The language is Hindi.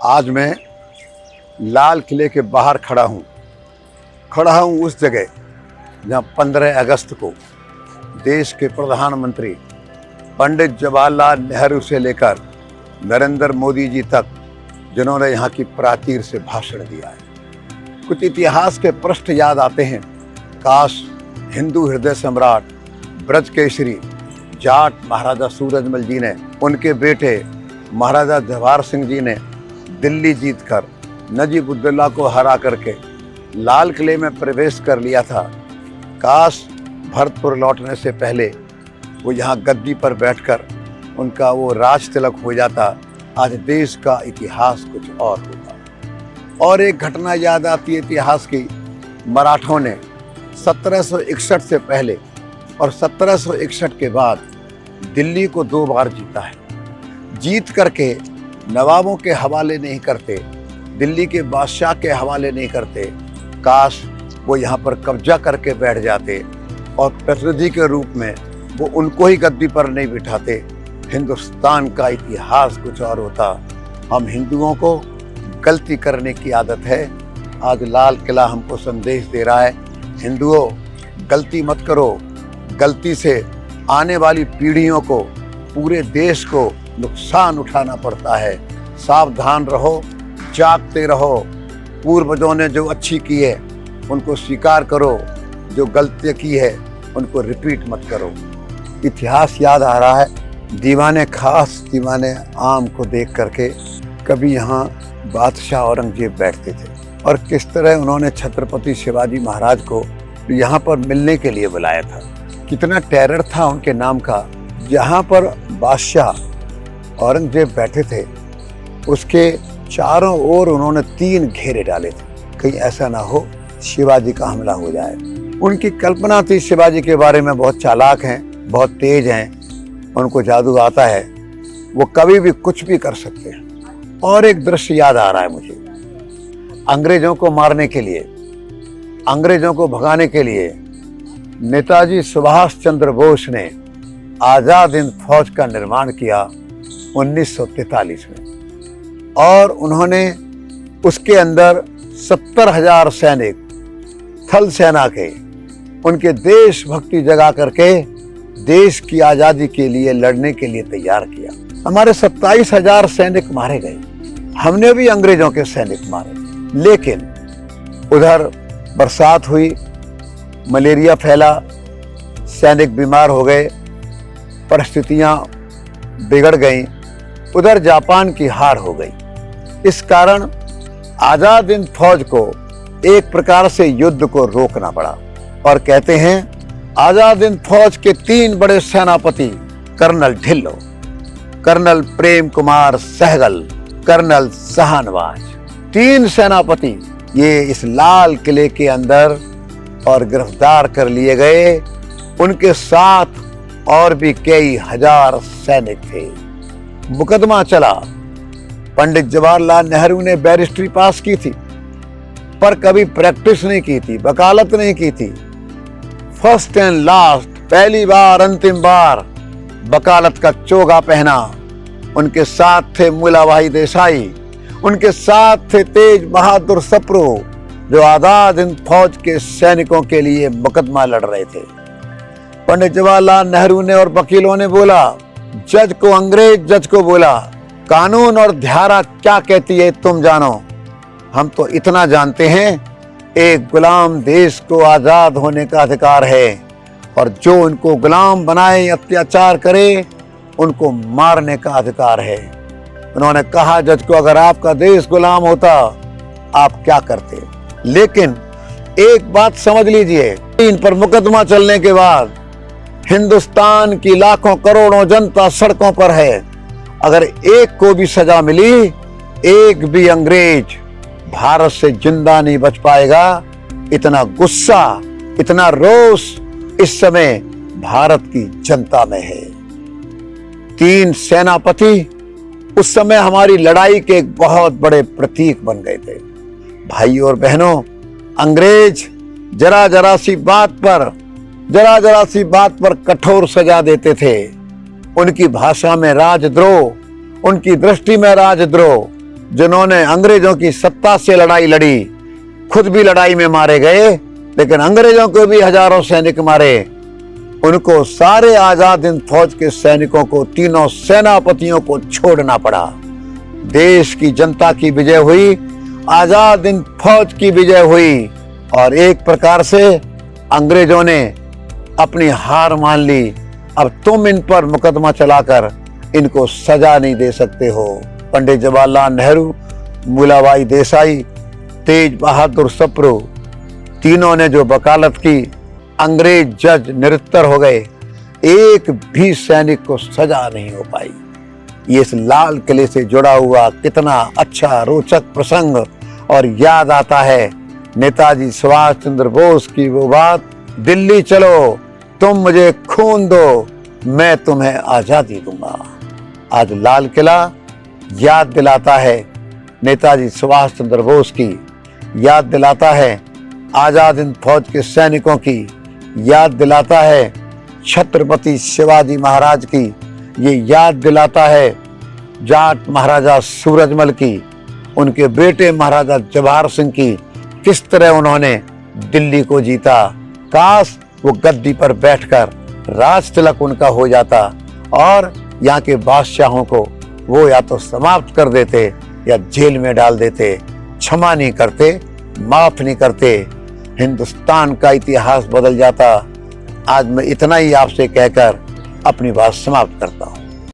आज मैं लाल किले के बाहर खड़ा हूँ उस जगह जहाँ 15 अगस्त को देश के प्रधानमंत्री पंडित जवाहरलाल नेहरू से लेकर नरेंद्र मोदी जी तक जिन्होंने यहाँ की प्राचीर से भाषण दिया है। कुछ इतिहास के पृष्ठ याद आते हैं। काश हिंदू हृदय सम्राट ब्रज केसरी जाट महाराजा सूरजमल जी ने, उनके बेटे महाराजा जवाहर सिंह जी ने दिल्ली जीतकर नजीबुद्दौला को हरा करके लाल किले में प्रवेश कर लिया था। काश भरतपुर लौटने से पहले वो यहाँ गद्दी पर बैठकर उनका वो राज तिलक हो जाता। आज देश का इतिहास कुछ और होता। और एक घटना याद आती है इतिहास की। मराठों ने 1761 से पहले और 1761 के बाद दिल्ली को 2 बार जीता है। जीत करके नवाबों के हवाले नहीं करते, दिल्ली के बादशाह के हवाले नहीं करते। काश वो यहाँ पर कब्जा करके बैठ जाते और प्रतिनिधि के रूप में वो उनको ही गद्दी पर नहीं बिठाते। हिंदुस्तान का इतिहास कुछ और होता। हम हिंदुओं को गलती करने की आदत है। आज लाल किला हमको संदेश दे रहा है, हिंदुओं गलती मत करो। गलती से आने वाली पीढ़ियों को, पूरे देश को नुकसान उठाना पड़ता है। सावधान रहो, जागते रहो। पूर्वजों ने जो अच्छी की है उनको स्वीकार करो, जो गलती की है उनको रिपीट मत करो। इतिहास याद आ रहा है। दीवाने खास दीवाने आम को देख करके कभी यहाँ बादशाह औरंगजेब बैठते थे और किस तरह उन्होंने छत्रपति शिवाजी महाराज को यहाँ पर मिलने के लिए बुलाया था। कितना टेरर था उनके नाम का। जहाँ पर बादशाह औरंगजेब बैठे थे उसके चारों ओर उन्होंने 3 घेरे डाले थे, कहीं ऐसा ना हो शिवाजी का हमला हो जाए। उनकी कल्पना थी शिवाजी के बारे में, बहुत चालाक हैं, बहुत तेज हैं, उनको जादू आता है, वो कभी भी कुछ भी कर सकते हैं। और एक दृश्य याद आ रहा है मुझे। अंग्रेजों को मारने के लिए, अंग्रेजों को भगाने के लिए नेताजी सुभाष चंद्र बोस ने आजाद हिंद फौज का निर्माण किया 1943 में। और उन्होंने उसके अंदर 70,000 सैनिक थल सेना के, उनके देशभक्ति जगा करके देश की आज़ादी के लिए लड़ने के लिए तैयार किया। हमारे 27,000 सैनिक मारे गए। हमने भी अंग्रेजों के सैनिक मारे, लेकिन उधर बरसात हुई, मलेरिया फैला, सैनिक बीमार हो गए, परिस्थितियां बिगड़ गईं। उधर जापान की हार हो गई। इस कारण आजाद हिंद फौज को एक प्रकार से युद्ध को रोकना पड़ा। और कहते हैं आजाद हिंद फौज के 3 बड़े सेनापति, colonel Dhillon, colonel Prem Kumar Sehgal, colonel Shahnawaz, 3 सेनापति ये इस लाल किले के अंदर और गिरफ्तार कर लिए गए। उनके साथ और भी कई हजार सैनिक थे। मुकदमा चला। पंडित जवाहरलाल नेहरू ने बैरिस्ट्री पास की थी, पर कभी प्रैक्टिस नहीं की थी, वकालत नहीं की थी। फर्स्ट एंड लास्ट, पहली बार अंतिम बार वकालत का चोगा पहना। उनके साथ थे मुल्ला भाई देसाई, उनके साथ थे तेज बहादुर सप्रू, जो आजाद हिंद फौज के सैनिकों के लिए मुकदमा लड़ रहे थे। पंडित जवाहरलाल नेहरू ने और वकीलों ने बोला, जज को, अंग्रेज जज को बोला, कानून और धारा क्या कहती है तुम जानो। हम तो इतना जानते हैं, एक गुलाम देश को आजाद होने का अधिकार है, और जो उनको गुलाम बनाए, अत्याचार करे, उनको मारने का अधिकार है। उन्होंने कहा जज को, अगर आपका देश गुलाम होता आप क्या करते। लेकिन एक बात समझ लीजिए, इन पर मुकदमा चलने के बाद हिंदुस्तान की लाखों करोड़ों जनता सड़कों पर है। अगर एक को भी सजा मिली, एक भी अंग्रेज भारत से जिंदा नहीं बच पाएगा। इतना गुस्सा, इतना रोष इस समय भारत की जनता में है। 3 सेनापति उस समय हमारी लड़ाई के एक बहुत बड़े प्रतीक बन गए थे। भाइयों और बहनों, अंग्रेज जरा जरा सी बात पर कठोर सजा देते थे। उनकी भाषा में राजद्रोह, उनकी दृष्टि में राजद्रोह। जिन्होंने अंग्रेजों की सत्ता से लड़ाई लड़ी, खुद भी लड़ाई में मारे गए, लेकिन अंग्रेजों को भी हजारों सैनिक मारे। उनको सारे आजाद हिंद फौज के सैनिकों को, तीनों सेनापतियों को छोड़ना पड़ा। देश की जनता की विजय हुई, आजाद हिंद फौज की विजय हुई, और एक प्रकार से अंग्रेजों ने अपनी हार मान ली। अब तुम इन पर मुकदमा चलाकर इनको सजा नहीं दे सकते हो। पंडित जवाहरलाल नेहरू, मूलाबाई देसाई, तेज बहादुर सप्रू, तीनों ने जो वकालत की, अंग्रेज जज निरुत्तर हो गए। एक भी सैनिक को सजा नहीं हो पाई। ये इस लाल किले से जुड़ा हुआ कितना अच्छा रोचक प्रसंग, और याद आता है नेताजी सुभाष चंद्र बोस की वो बात, दिल्ली चलो, तुम मुझे खून दो, मैं तुम्हें आजादी दूंगा। आज लाल किला याद दिलाता है नेताजी सुभाष चंद्र बोस की, याद दिलाता है आजाद हिंद फौज के सैनिकों की, याद दिलाता है छत्रपति शिवाजी महाराज की, ये याद दिलाता है जाट महाराजा सूरजमल की, उनके बेटे महाराजा जवाहर सिंह की, किस तरह उन्होंने दिल्ली को जीता। काश वो गद्दी पर बैठकर राज तिलक उनका हो जाता और यहाँ के बादशाहों को वो या तो समाप्त कर देते या जेल में डाल देते। क्षमा नहीं करते, माफ नहीं करते, हिंदुस्तान का इतिहास बदल जाता। आज मैं इतना ही आपसे कहकर अपनी बात समाप्त करता हूँ।